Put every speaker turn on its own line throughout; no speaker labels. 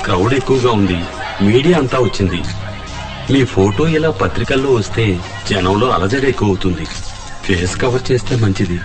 Crowd ఎక్కువగా ఉంది, media అంతా వచ్చింది. మీ ఫోటో ఇలా పత్రికల్లో వస్తే జనంలో అలజడి ఎక్కువ అవుతుంది. ఫేస్ కవర్ చేస్తే మంచిది.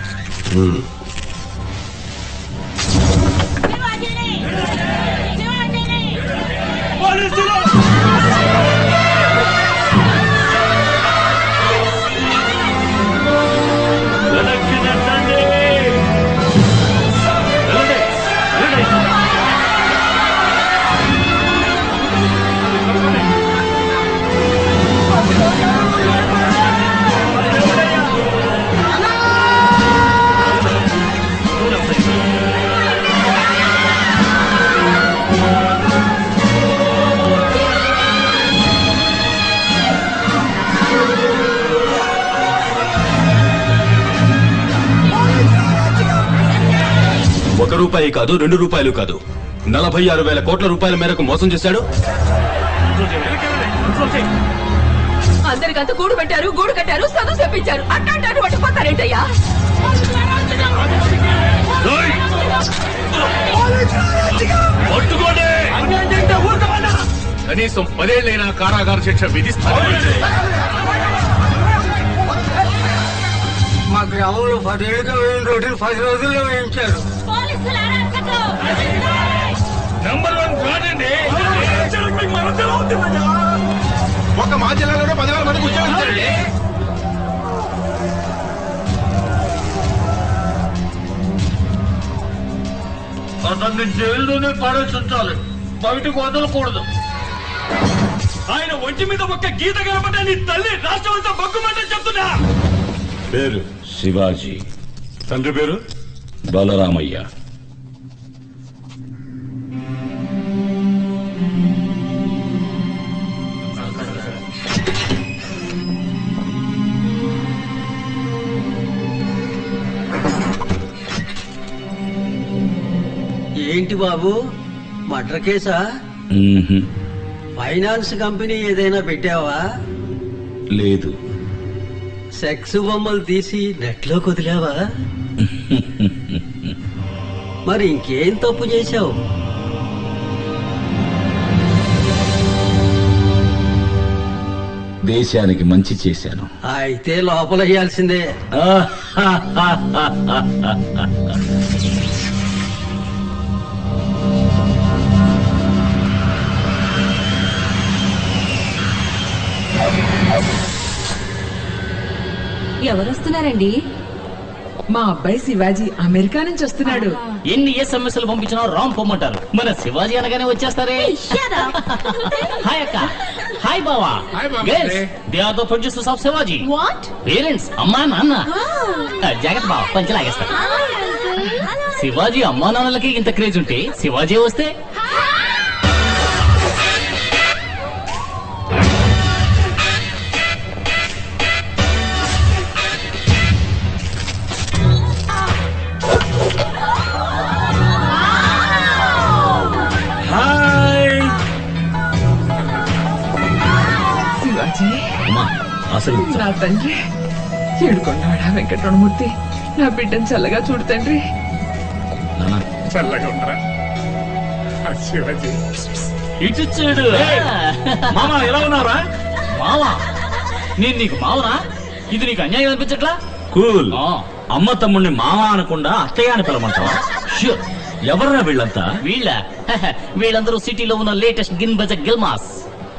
రూపాయి కాదు, 2 రూపాయలు కాదు, 46,000 కోట్ల రూపాయల మేరకు మోసం చేశాడు.
అందరికంతా గూడు పెట్టారు, గూడు కట్టారు, చదువు చెప్పించారు. అట్టాంటారు పట్టుకుపోతారేంటయ్యా?
కనీసం 10 ఏళ్లైనా కారాగార శిక్ష విధిస్తారు.
మా గ్రామంలో 10 ఏళ్ళుగా వేయిన రోడ్లు 10 రోజుల్లో వేయించారు.
ఒక మా జిల్లాలోనే 10,000 మందికి ఉద్యోగం ఇచ్చారండి.
అతన్ని జైల్లోనే పడేసించాలి, బయటకు వదలకూడదు.
ఆయన ఒంటి మీద ఒక్క గీత కనబడ్డా నీ తల్లి రాష్ట్రం అంతా బగ్గుమంటని చెప్తున్నా.
పేరు శివాజీ,
తండ్రి పేరు
బలరామయ్య.
ఏంటి బాబు, మర్డర్ కేసా? ఫైనాన్స్ కంపెనీ ఏదైనా పెట్టావా?
లేదు.
సెక్స్ బొమ్మలు తీసి నెట్లో కుదిలావా? మరి ఇంకేం తప్పు చేశావు?
దేశానికి మంచి చేశాను.
అయితే లోపల వేయాల్సిందే.
ఎవరొస్తున్నారండి?
మా అబ్బాయి శివాజీ అమెరికా నుంచి వస్తున్నాడు.
ఎన్ని ఎస్ఎంఎస్లు పంపించినా రామ్ పొమ్మంటారు. మన శివాజీ అనగానే వచ్చేస్తారే. హాయ్ అక్క, హాయ్ బావా. They are the producers of Shivaji. Parents, అమ్మా నాన్న. జాగ్రత్త బావ, పంచలాగేస్తారు. శివాజీ అమ్మా నాన్నలకి ఇంత క్రేజ్ ఉంటే శివాజీ వస్తే
అసలు నా తండ్రి ఏడుకొండవాడా వెంకటరమణమూర్తి, నా బిడ్డను చల్లగా చూడు తండ్రి.
చల్లగా ఉండరా శివాజీ.
ఇటు చూడు
మామ, ఎలా ఉన్నారా?
మావా, నేను నీకు మావనా? ఇది నీకు అన్యాయం అనిపించట్లా?
కూల్. అమ్మ తమ్ముడిని మామ అనకుండా అత్తయ్య అని పిలవమంటావా? ఎవరన్నా వీళ్ళంతా?
వీళ్ళందరూ సిటీలో ఉన్న లేటెస్ట్ గిన్ బజ గిల్మాస్.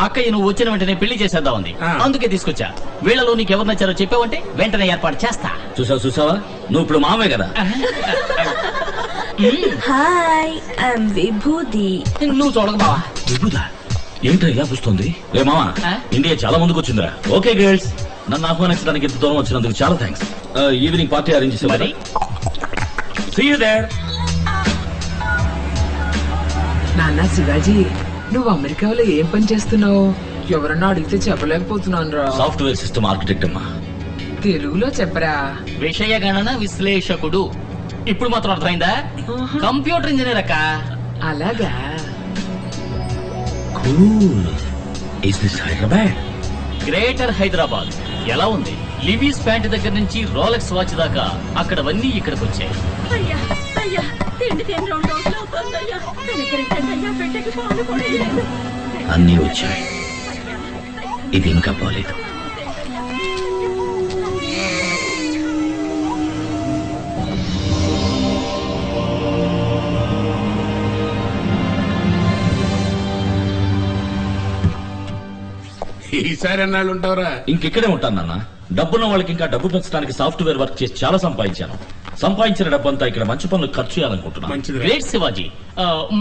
అక్కయ్య నువ్వు వచ్చిన వెంటనే పెళ్లి చేసేద్దాం ఉంది, అందుకే తీసుకొచ్చా. వీళ్ళలో నీకు ఎవరు నచ్చారో చెప్పావంటే వెంటనే ఏర్పాటు చేస్తా.
చూసావా, నువ్వు ఇప్పుడు మామే కదా.
హాయ్, ఐఎమ్ విభూది.
నువ్వు చూడక బావా.
విభూదా ఏంటో ఇలా పుస్తుంది? రే మామా, ఇండియా చాలా ముందుకు వచ్చిందిరా. ఓకే గర్ల్స్, నన్ను ఆహ్వానించడానికి ఇంత దూరం వచ్చినందుకు చాలా థ్యాంక్స్. ఈవినింగ్ పార్టీ అరేంజ్ చేసేవారు. See you there.
నాన్న శివాజీ, నువ్వు అమెరికాలో ఏం పని చేస్తున్నావు? ఎవరన్నా అడిగితే చెప్పలేకపోతున్నాను రా.
సాఫ్ట్వేర్ సిస్టమ్ ఆర్కిటెక్ట్ అమ్మా.
తెలుగులో చెప్పరా.
విషయ గణన విశ్లేషకుడు. ఇప్పుడు మాత్రం అర్థమైందా? కంప్యూటర్ ఇంజనీర్ అక్క.
అలాగా.
Cool. Is this Hyderabad?
Greater Hyderabad. ఎలా ఉంది? లివీస్ ప్యాంట్ దగ్గర నుంచి రోలెక్స్ వాచ్ దాకా అక్కడవన్నీ ఇక్కడికి వచ్చాయి.
అయ్యా అయ్యా తిండి తిని 2 రోజులు అవుతుందయ్యా. కనికరించండి, పెట్టకి పాలు కూడా లేదు.
అన్నీ వచ్చాయి, ఇది ఇంకా పోలేదు.
ఈసారి ఎన్నాళ్ళు ఉంటావురా?
ఇంకెక్కడే ఉంటాను నాన్న. డబ్బున్న వాళ్ళకి ఇంకా డబ్బు పెంచడానికి సాఫ్ట్వేర్ వర్క్ చేసి చాలా సంపాదించాను. సంపాదించిన డబ్బంతా ఇక్కడ మంచి పనులు ఖర్చు చేయాలనుకుంటున్నాను.
మంచిది.
గ్రేట్ శివాజీ.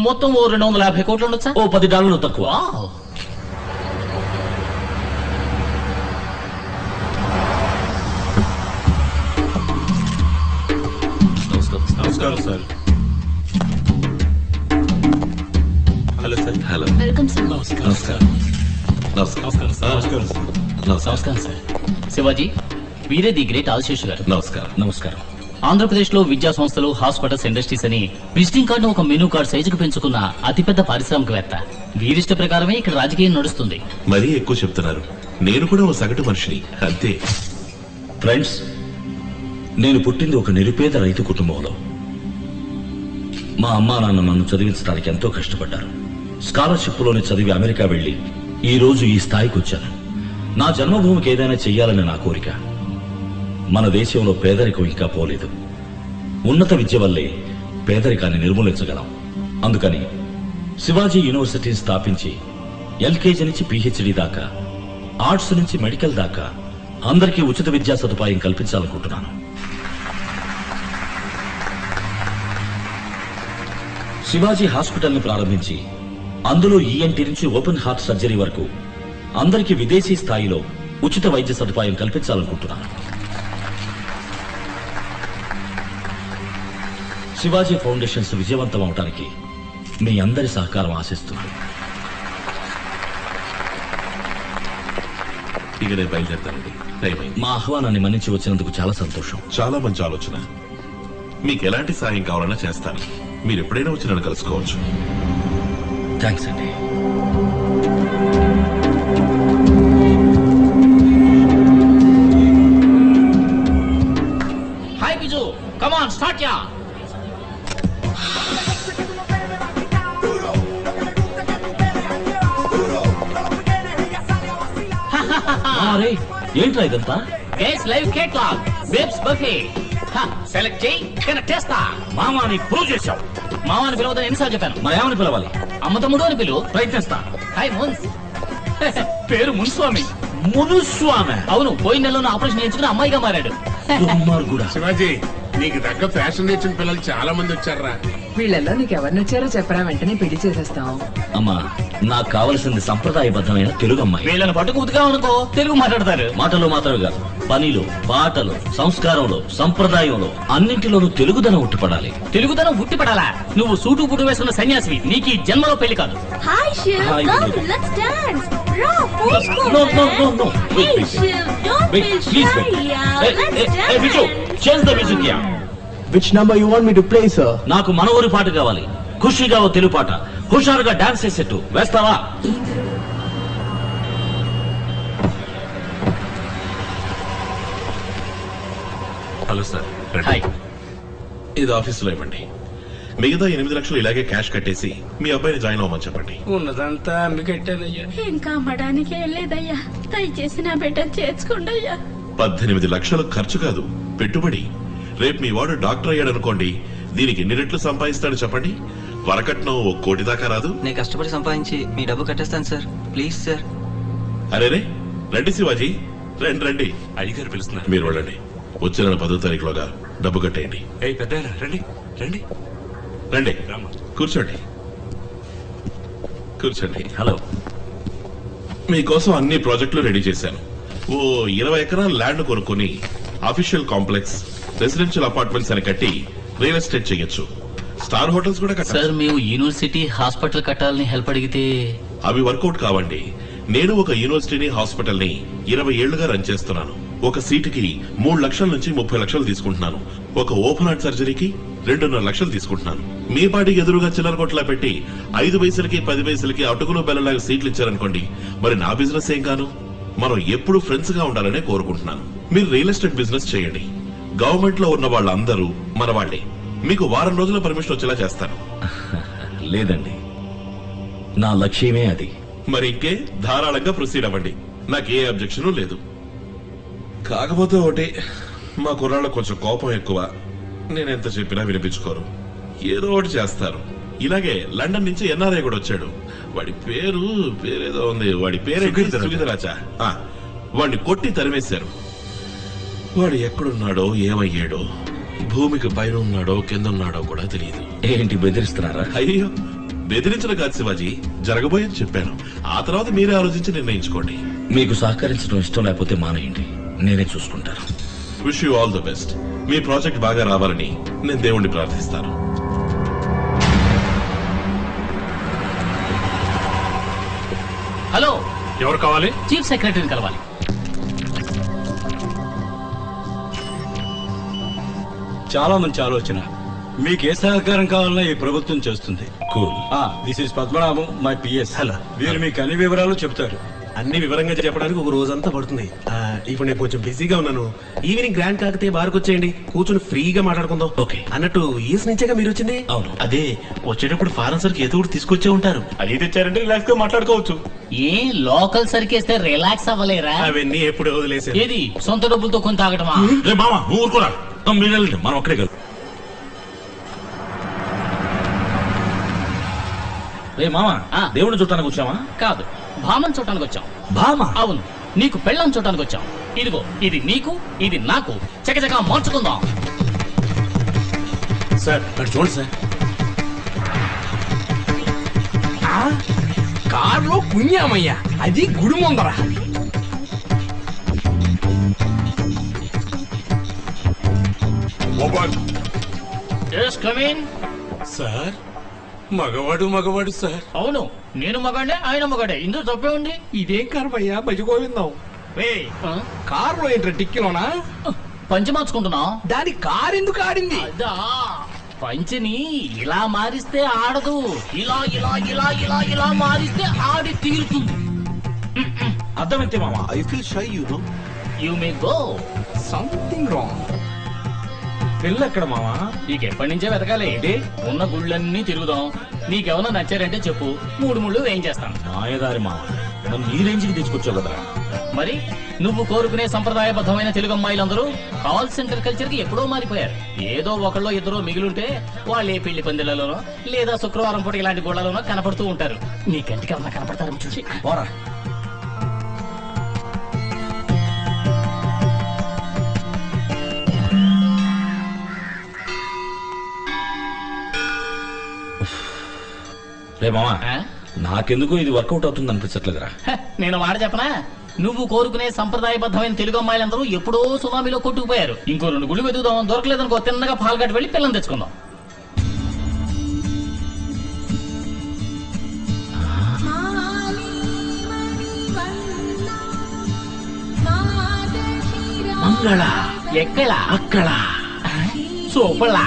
మొత్తం ఓ 250 కోట్లు ఉండొచ్చా?
ఓ $10 తక్కువ.
నమస్కారం sir. Hello sir. Hello.
Welcome sir.
నమస్కారం.
నమస్కారం సార్.
నమస్కారం సార్. శివాజీ, వీరే ది గ్రేట్ ఆశీష్ గారు.
నమస్కారం.
నమస్కారం.
ఆంధ్రప్రదేశ్ లో విద్యా సంస్థలు, హాస్పిటల్స్, ఇండస్ట్రీస్ అని విజిటింగ్ కార్డు ఒక మెనూ కార్డ్ సైజుకు పెంచుకున్న అతిపెద్ద పారిశ్రామికవేత్త. వీరిష్ట ప్రకారమే ఇక్కడ రాజకీయం నడుస్తుంది.
మరీ ఎక్కువ చెప్తున్నారు. నేను కూడా ఓ సగటు మనిషిని అంతే.
ఫ్రెండ్స్, నేను పుట్టింది ఒక నిరుపేద రైతు కుటుంబంలో. మా అమ్మా నాన్న నన్ను చదివించడానికి ఎంతో కష్టపడ్డారు. స్కాలర్షిప్లోనే చదివి అమెరికా వెళ్లి ఈ రోజు ఈ స్థాయికి వచ్చాను. నా జన్మభూమికి ఏదైనా చెయ్యాలని నా కోరిక. మన దేశంలో పేదరికం ఇంకా పోలేదు. ఉన్నత విద్య వల్లే పేదరికాన్ని నిర్మూలించగలం. అందుకని శివాజీ యూనివర్సిటీని స్థాపించి ఎల్కేజీ నుంచి పిహెచ్డి దాకా, ఆర్ట్స్ నుంచి మెడికల్ దాకా అందరికీ ఉచిత విద్యా సదుపాయం కల్పించాలనుకుంటున్నాను. శివాజీ హాస్పిటల్ ని ప్రారంభించి అందులో ఈఎన్టీ నుంచి ఓపెన్ హార్ట్ సర్జరీ వరకు అందరికీ విదేశీ స్థాయిలో ఉచిత వైద్య సదుపాయం కల్పించాలనుకుంటున్నాను. శివాజీ ఫౌండేషన్స్ విజయవంతం అవడానికి మీ అందరి సహకారం ఆశిస్తున్నాను.
ఇక నేను బయలుదేరుతానండి. టైం అయింది.
మా ఆహ్వానాన్ని మన్నించి వచ్చినందుకు చాలా సంతోషం.
చాలా మంచి ఆలోచన. మీకు ఎలాంటి సాయం కావాలన్నా చేస్తాను. మీరు ఎప్పుడైనా వచ్చి నన్ను కలుసుకోవచ్చు.
థ్యాంక్స్ అండి.
Hi Biju, come on start యా.
అరే ఏంట్రా ఇదంతా?
Guys live catalogue babes buffet. Select చేయి, కనెక్ట్ చేస్తా.
మామాని ప్రూవ్ చేశావు.
మామని పిలవదని ఎన్నిసార్లు చెప్పాను?
మరి ఏమని పిలవాలి?
అమ్మ తమ్ముడు అని పిలువు.
ప్రయత్నిస్తా.
హాయ్ మున్స్. పేరు మున్స్వామి.
మునుస్వామి.
అవును, పోయిన నెలలో ఆపరేషన్ చేయించుకుని అమ్మాయిగా మారాడు.
దుర్మార్గుడా.
శివాజీ, నీకు తగ్గ ఫ్యాషన్ నేర్చిన పిల్లలు చాలా మంది వచ్చారా?
వీళ్ళల్లో నీకు ఎవరు నచ్చారో చెప్పరా, వెంటనే పెళ్లి చేసేస్తాం.
అమ్మా, నాకు కావలసింది సంప్రదాయబద్ధమైన తెలుగు అమ్మాయి.
వీళ్ళని పట్టుకు ఉతుకామనుకో తెలుగు మాట్లాడతారు.
మాటలు మాత్రమే కాదు, పనిలో, పాటలు, సంస్కారంలో, సంప్రదాయంలో అన్నింటిలోనూ తెలుగుదనం ఉట్టిపడాలి.
తెలుగుదనం ఉట్టిపడాలా? నువ్వు సూటు పుట్టు వేసుకున్న సన్యాసివి. నీకు ఈ జన్మలో పెళ్లి కాదు.
Hi Shiv,
Hi,
come,
Vijay.
let's dance. రా, పోసుకో.
No, no, no, no. Wait,
Hey
wait, wait.
Shiv, don't
Wait,
feel
please
shy,
wait.
yeah.
Hey,
Let's
hey,
dance.
hey, Viju, change the music here.
Which number you want me to play, sir?
నాకు మన ఊరి పాట కావాలి. ఖుషిగా ఓ తెలుగు పాట. హుషారుగా dance చేసేట్టు వేస్తావా?
Hello sir.
Hi.
ఇది ఆఫీసులో ఇవ్వండి. మిగతా 8 లక్షలు ఇలాగే క్యాష్ కట్టేసి మీ అబ్బాయిని జాయిన్ అవ్వమని చెప్పండి.
ఉన్నదంతా అమ్మికెట్టానయ్యా.
ఇంకా అమ్మడానికి ఏం లేదయ్యా. దయచేసి నా బిడ్డను చేర్చుకోండి అయ్యా.
18 లక్షలు ఖర్చు కాదు, పెట్టుబడి. రేపు మీ వాడు డాక్టర్ అయ్యాడు అనుకోండి, దీనికి ఎన్ని రెట్లు సంపాదిస్తాడు చెప్పండి. వరకట్నం 1 కోటి దాకా రాదు.
నేను కష్టపడి సంపాదించి మీ డబ్బు కట్టేస్తాను సార్. Please sir.
అరేరే, రండి శివాజీ, రండి రండి.
అయ్యగారు పిలుస్తున్నారు.
మీరు వెళ్ళండి. వచ్చే నెల 10వ తారీఖులోగా డబ్బు కట్టేయండి.
ఏ పెద్ద రండి రండి
రండి,
రామ్మ.
కూర్చోండి కూర్చోండి.
హలో.
మీకోసం అన్ని ప్రాజెక్టులు రెడీ చేశాను. ఓ 20 ఎకరాల ల్యాండ్ కొనుక్కొని అఫీషియల్ కాంప్లెక్స్, రెసిడెన్షియల్ అపార్ట్మెంట్స్ అని కట్టి రియల్ ఎస్టేట్ చేయొచ్చు. స్టార్ హోటల్స్ కూడా కట్టాలి.
సార్, మేము యూనివర్సిటీ హాస్పిటల్ కట్టాలని హెల్ప్ అడిగితే
అవి వర్కౌట్ కావండి. నేను ఒక యూనివర్సిటీని హాస్పిటల్ ని 20 ఏళ్లుగా రన్ చేస్తున్నాను. ఒక సీటుకి 3 లక్షల నుంచి 30 లక్షలు తీసుకుంటున్నాను. ఒక ఓపెన్ హార్ట్ సర్జరీకి 2.5 లక్షలు తీసుకుంటున్నాను. మీ పాటికి ఎదురుగా చిల్లర కొట్లా పెట్టి 5 పైసలకి 10 పైసలకి అటుకులు బెల్లలాగా సీట్లు ఇచ్చారనుకోండి, మరి నా బిజినెస్ ఏం కాను? మనం ఎప్పుడు ఫ్రెండ్స్ గా ఉండాలనే కోరుకుంటున్నాను. మీరు రియల్ ఎస్టేట్ బిజినెస్ చేయండి. గవర్నమెంట్ లో ఉన్న వాళ్ళందరూ మన వాళ్లే. మీకు వారం రోజుల పర్మిషన్ వచ్చేలా చేస్తాను.
లేదండి, నా లక్ష్యమే అది.
మరి ఇంకే ధారాళంగా ప్రొసీడ్ అవ్వండి. నాకు ఏ అబ్జెక్షన్ లేదు. కాకపోతే ఒకటి, మా కుర్రాళ్ళకు కొంచెం కోపం ఎక్కువ. నేనెంత చెప్పినా వినిపించుకోరు, ఏదో ఒకటి చేస్తారు. ఇలాగే లండన్ నుంచి ఎన్ఆర్ఐ కూడా వచ్చాడు. వాడి పేరేదో ఉంది. వాడి పేరు సుగీతరాజా. వాడిని కొట్టి తరిమేశారు. వాడు ఎక్కడున్నాడో ఏమయ్యాడో, భూమికి పైన ఉన్నాడో కింద ఉన్నాడో కూడా తెలియదు.
ఏంటి బెదిరిస్తున్నారా?
అయ్యో, బెదిరించడం కాదు శివాజీ, జరగబోయని చెప్పాను. ఆ తర్వాత మీరే ఆలోచించి నిర్ణయించుకోండి.
మీకు సహకరించడం ఇష్టం లేకపోతే మానేయండి, నేనే చూసుకుంటాను.
Wish you all the best. Me project బాగా రావాలని నేను దేవుణ్ణి ప్రార్థిస్తాను.
హలో,
ఎవరు కావాలి?
చీఫ్ సెక్రటరీని కలవాలి.
చాలా మంచి ఆలోచన. మీకు ఏ సహకారం కావాలన్నా ఈ ప్రభుత్వం చేస్తుంది.
Cool.
This is Padmanabham, my PS. Hello. వీరు మీకు అన్ని వివరాలు చెప్తారు.
అన్ని వివరంగా చెప్పడానికి ఒక రోజంతా పడుతుంది. ఇప్పుడు నేను కొంచెం బిజీగా ఉన్నాను. ఈవినింగ్ గ్రాండ్ కాకతే బార్కు వచ్చేయండి, కూర్చొని ఫ్రీగా మాట్లాడుకుందాం.
ఓకే.
అన్నట్టు ఈస్ నుంచేగా మీరు వచ్చింది?
అవును.
అదే వచ్చేటప్పుడు ఫారెన్ సరికి ఏదో ఒకటి తీసుకొచ్చే ఉంటారు. అది తెచ్చారంటే రిలాక్స్ గా మాట్లాడుకోవచ్చు.
ఏ లోకల్ సరికేస్తే రిలాక్స్ అవ్వలేరా?
అవన్నీ ఎప్పుడు వదిలేసారు.
ఏది సొంత డబ్బులతో కొని తాగటమా?
మామా ఊరుకోరా, మనం అక్కడే కదా. రే మామా, దేవుడిని చూడటానికి వచ్చామా?
కాదు, భామను చూడటానికి వచ్చాం.
భామ?
అవును, నీకు పెళ్ళం చూడటానికి వచ్చాం. ఇదిగో, ఇది నీకు, ఇది నాకు. చకచకా మార్చుకుందాం.
సార్ అటు చూడండి సార్.
కారులో పుణ్యామయ్యా, అది గుడి ముందర.
సార్ మగవాడు సార్.
అవును, నేను మగాడే, ఆయన మగాడే. ఇందులో తప్పే ఉంది.
ఇదేం కర్మయ్యా, భజగోవిందాం. కారులో ఏంట్రా టిక్కిలోనా?
పంచి మార్చుకుంటున్నా.
దాని కారు ఎందుకు ఆడింది?
అదా, పంచిని ఇలా మారిస్తే ఆడదు, ఇలా ఇలా ఇలా ఇలా ఇలా మారిస్తే ఆడి తీరుతుంది.
అర్థమైతే మామా.
I feel shy, you know.
You may go.
Something wrong.
పెళ్ళి ఎక్కడ మామా?
నీకు ఎప్పటి నుంచే వెతకాలి. ఏంటి, ఉన్న గుళ్ళన్నీ తిరుగుదాం. నీకెవరో నచ్చారంటే చెప్పు, 3 ముళ్ళు వేయించేస్తాను.
మాయదారి మామ, నన్ను ఈ రేంజ్కి తీసుకొచ్చావు కదా.
మరి నువ్వు కోరుకునే సంప్రదాయబద్ధమైన తెలుగు అమ్మాయిలందరూ కాల్ సెంటర్ కల్చర్ కి ఎప్పుడో మారిపోయారు. ఏదో ఒకళ్ళో ఇద్దరో మిగిలింటే వాళ్ళే పెళ్లి పందిళ్లలోనో లేదా శుక్రవారం పూట ఇలాంటి గోళ్లలోనో కనపడుతూ ఉంటారు. నీ కంటికి ఏమన్నా కనపడతారని చూసి పోరా.
రే మామా, నాకెందుకు ఇది వర్కౌట్ అవుతుంది అనిపించట్లేదురా.
నేను మాట చెప్పనా, నువ్వు కోరుకునే సంప్రదాయబద్ధమైన తెలుగు అమ్మాయిలందరూ ఎప్పుడో సునామీలో కొట్టుకుపోయారు. ఇంకో 2 గుళ్ళు వెతుకుదాం, దొరకలేదనుకో తిన్నగా పాల్గట్టు వెళ్ళి పిల్లలు తెచ్చుకుందాం.
మంగళ
ఎక్కడ?
అక్కడ.
సూపర్లా.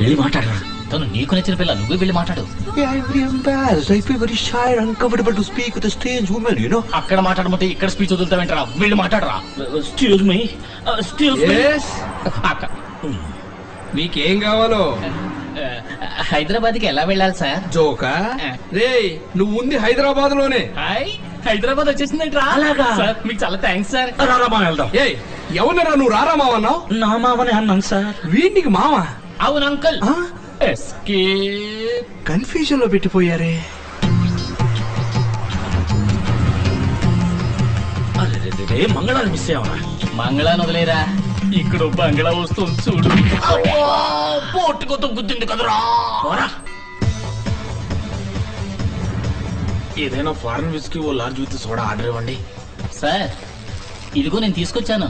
వెళ్ళి మాట్లాడరా.
తను నీకు నచ్చిన పిల్ల, నువ్వే వెళ్ళి మాట్లాడు. అక్కడ మాట్లాడమంటే ఇక్కడ స్పీచ్ వదులుతావేంటరా? వెళ్ళి మాట్లాడరా.
మీకేం కావాలో?
హైదరాబాద్ కి ఎలా వెళ్ళాలి సార్?
జోకా రే, నువ్వు ఉంది హైదరాబాద్ లోనే.
హైదరాబాద్ వచ్చేసిందంటరా? సార్ మీకు చాలా థ్యాంక్స్ సార్.
రారామా వెళ్దాం.
ఏ ఎవరినరా నువ్వు రారా మావన్నావు?
నా మామనే అన్నాను సార్.
వీడికి మామ?
అవును అంకుల్.
కన్ఫ్యూజన్ లో పెట్టిపోయారే.
మంగళాన్ని మిస్ అయ్యావా?
మంగళాన్ని వదిలేరా, ఇక్కడ బంగ్లా వస్తుంది చూడు. పోటుకొత్త గుద్దింది కదరా.
ఏదైనా ఫారెన్ విస్కీ ఓ లార్జ్ విత్ సోడా ఆర్డర్ ఇవ్వండి.
సార్ ఇదిగో నేను తీసుకొచ్చాను.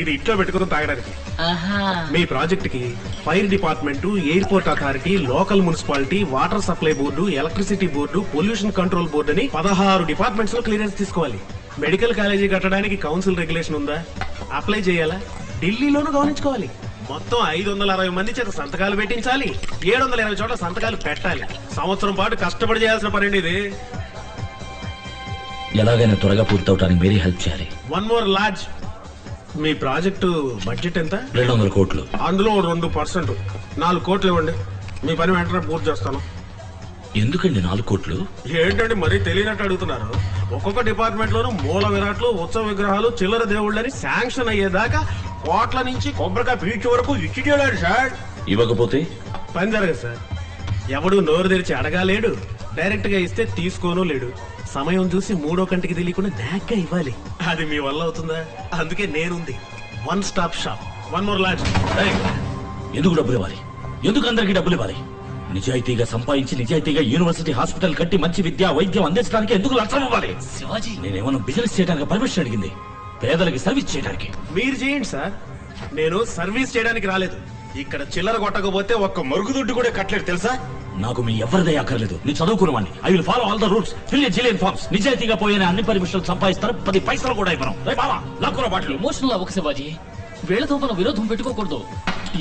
ఇది ఇంట్లో పెట్టుకుని తాగడానికి.
ఆహా.
మీ ప్రాజెక్ట్ కి fire department, airport authority, local municipality, water supply board, electricity board, pollution control board అని 16 డిపార్ట్మెంట్స్ లో క్లియరెన్స్ తీసుకోవాలి. మెడికల్ కాలేజీ కట్టడానికి కౌన్సిల్ రెగ్యులేషన్ ఉందా, అప్లై చేయాలా, ఢిల్లీలోనూ గమనించుకోవాలి. మొత్తం 560 మంది చేత సంతకాలు పెట్టించాలి, 720 చోట్ల సంతకాలు పెట్టాలి. సంవత్సరం పాటు కష్టపడి చేయాల్సిన పని ఇది.
ఎలాగైనా త్వరగా పూర్తవటానికి మీరే హెల్ప్ చేయాలి.
One more large. మీ ప్రాజెక్టు బడ్జెట్ ఎంత?
200 కోట్లు.
అందులో 2%, 4 కోట్లు ఇవ్వండి. మీ పని వెంటనే పూర్తి చేస్తాను.
ఎందుకండి 4 కోట్లు?
ఏంటండి మరీ తెలియనట్టు అడుగుతున్నారు. ఒక్కొక్క డిపార్ట్మెంట్ లోనూ మూల విరాట్లు, ఉత్సవ విగ్రహాలు, చిల్లర దేవుళ్ళని శాంక్షన్ అయ్యేదాకా కోట్ల నుంచి కొబ్బరికాయ పీచు వరకు ఇచ్చి చేయడాడు సార్.
ఇవ్వకపోతే
పని జరగదు సార్. ఎవడు నోరు తెరిచి అడగాలేడు, డైరెక్ట్ గా ఇస్తే తీసుకోను లేడు. సమయం చూసి మూడో కంటికి తెలియకుండా నాగ్గా ఇవ్వాలి. అది మీ వల్ల అవుతుందా? అందుకే నేనుంది. One stop shop. One more large.
ఎందుకు డబ్బులు ఇవ్వాలి? ఎందుకు అందరికి డబ్బులు ఇవ్వాలి? నిజాయితీగా సంపాదించి నిజాయితీగా యూనివర్సిటీ హాస్పిటల్ కట్టి మంచి విద్య వైద్యం అందించడానికి ఎందుకు లక్షలు ఇవ్వాలి?
శివాజీ,
నేనేమన్నా బిజినెస్ చేయడానికి పర్మిషన్ అడిగింది, పేదలకి సర్వీస్ చేయడానికి.
మీరు చేయండి సార్, నేను సర్వీస్ చేయడానికి రాలేదు. ఇక్కడ చిల్లర కొట్టకపోతే ఒక్క మరుగుదొడ్డు కూడా కట్టలేదు తెలుసా?
నాకు మీ ఎవరిదే అక్కర్లేదు. నీ చదువుకున్నవాడిని. I will follow all the rules, fill a zillion forms. నిజాయితీగా పోయిన అన్ని పర్మిషన్లు సంపాదిస్తారు, 10 పైసలు కూడా ఇవ్వను. లాక్కున్న బాటలు.
ఎమోషనల్ అవ్వక శివాజీ, వీళ్ళతో మనం విరోధం పెట్టుకోకూడదు.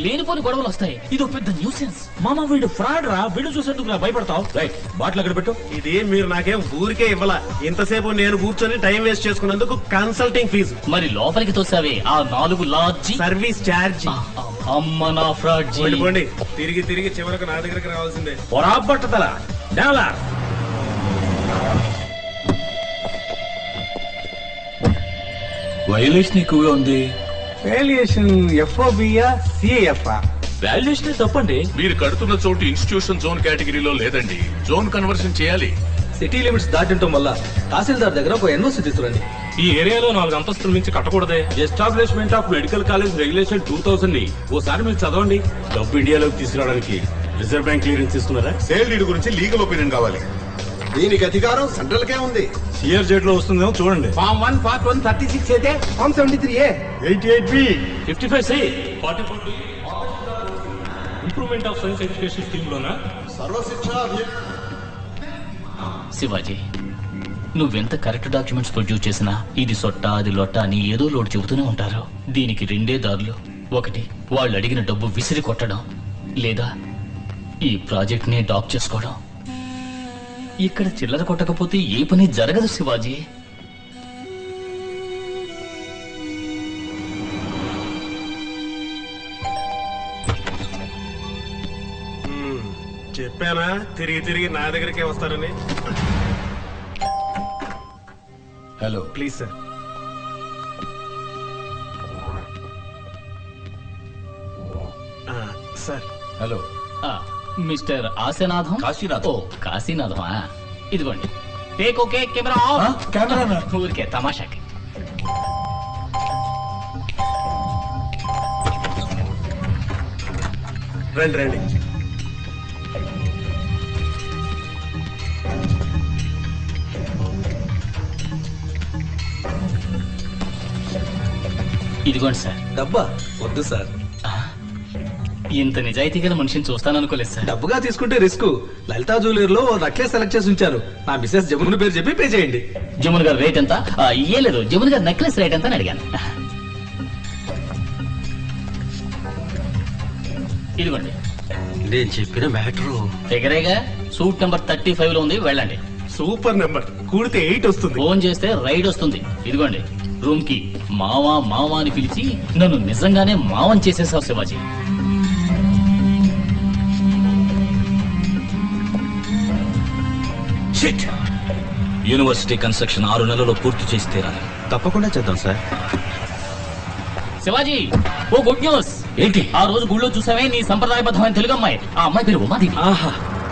లేనిపోని గొడవలు వస్తాయి. ఇది ఒక పెద్ద న్యూసెన్స్.
మామ వీడు ఫ్రాడ్ రా, వీడు చూసేందుకు రా భయపడతావు. రైట్, బాటిల్ అక్కడ పెట్టు.
ఇది మీరు నాకేం ఊరికే ఇవ్వాల. ఇంతసేపు నేను కూర్చొని టైం వేస్ట్ చేసుకున్నందుకు కన్సల్టింగ్ ఫీజు.
మరి లోపలికి తోసావే ఆ 4 లార్జ్
సర్వీస్ ఛార్జ్.
అమ్మ నా ఫ్రాడ్ జీ.
పోండి, తిరిగి తిరిగి చివరకు నా దగ్గరికి రావాల్సిందే.
పొరాబట్టతల నేల.
వైలేషన్ ఎక్కువగా ఉంది.
వాల్యుయేషన్ ఎఫ్ఓబియా సిఎఫ్ఆ?
వాల్యుయేషన్ తప్పండి.
మీరు కడుతున్న చోటు ఇన్స్టిట్యూషన్ జోన్ కేటగిరీలో లేదండి. జోన్ కన్వర్షన్ చేయాలి.
సిటీ లిమిట్స్ దాటింటం వల్ల తహసీల్దార్ దగ్గర ఒక ఎన్ఓసి తీసుకురండి.
ఈ ఏరియాలో 4 అంతస్తుల నుంచి కట్టకూడదే.
Establishment of medical college regulation 2000 ని ఓసారి మీరు చదవండి. డబ్బు ఇండియాలోకి తీసుకురావడానికి రిజర్వ్ బ్యాంక్ క్లియరెన్స్ తీసుకున్నారా?
సేల్ డీడ్ గురించి లీగల్ ఒపీనియన్ కావాలి. దీనికి అధికారం సెంట్రల్ కే ఉంది.
సిఆర్జెడ్ లో వస్తుందేమో చూడండి.
ఫామ్ 1 పార్ట్ 1 36 అయితే form 73A
88B 55C 44B improvement of science education scheme లోనా?
సర్వశిక్ష
శివాజీ, నువ్వెంత కరెక్ట్ డాక్యుమెంట్స్ ప్రొడ్యూస్ చేసినా ఇది సొట్ట అది లొట్ట అని ఏదో లోటు చెబుతూనే ఉంటారు. దీనికి 2 దారులు. ఒకటి, వాళ్ళు అడిగిన డబ్బు విసిరి కొట్టడం, లేదా ఈ ప్రాజెక్ట్ ని డాక్ చేసుకోవడం. ఇక్కడ చిల్లర కొట్టకపోతే ఏ పని జరగదు శివాజీ.
చెప్పానా తిరిగి తిరిగి నా దగ్గరికే వస్తారని.
Hello,
please sir. Sir.
Hello.
Mister Ashanatham?
Kashinatham.
ఓ కాశీనాథమా? ఇదిగోండి. Take okay, camera off.
Camera
ఊరికే తమాషాకి.
రండి రండి.
ఇదిగోండి సార్.
డబ్బా వద్దు సార్.
ఇంత నిజాయితీ గల మనిషిని చూస్తాననుకోలేదు సార్.
డబ్బుగా తీసుకుంటే రిస్క్. లలితా జ్యువెలర్ లో నెక్లెస్ సెలెక్ట్ చేసి ఉంచారు. నా మిసెస్ జమున పేరు చెప్పి పే చేయండి.
జమున గారు రేట్ ఎంత? ఏ లేదు, జమున గారు నెక్లెస్ రేట్ ఎంత అని అడిగాను. ఇదిగోండి.
నేను చెప్పిన మ్యాటరు
దగ్గరేగా. సూట్ నెంబర్ 35 లో ఉంది, వెళ్ళండి.
Super number. కూడితే 8 వస్తుంది.
ఫోన్ చేస్తే రైడ్ వస్తుంది. ఇదిగోండి రూమ్ కి. మావా మావా అని పిలిచి నన్ను నిజంగానే మావని చేసేసావు శివాజీ.
యూనివర్సిటీ కన్స్ట్రక్షన్ 6 నెలల్లో పూర్తి చేసి తీరాలి.
తప్పకుండా చేద్దాం సార్.
శివాజీ, ఓ గుడ్ న్యూస్.
ఏంటి
ఆ రోజు గుళ్ళో చూసామే నీ సంప్రదాయబద్ధమైన తెలుగు అమ్మాయి. ఆ అమ్మాయి పేరు ఉమాదేవి.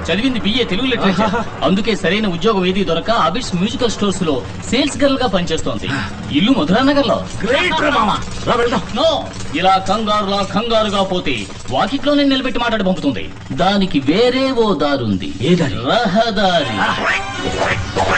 చదివింది బిఏ తెలుగు లిటరేచర్. అందుకే సరైన ఉద్యోగం ఏది దొరక అబిడ్స్ మ్యూజికల్ స్టోర్స్ లో సేల్స్ గర్ల్ గా పనిచేస్తోంది. ఇల్లు మధురానగర్ లో. నో, ఇలా కంగారుగా పోతే వాకిట్లోనే నిలబెట్టి మాట్లాడి పంపుతుంది. దానికి వేరే ఓ దారుంది.
ఏ దారి?
రహదారి.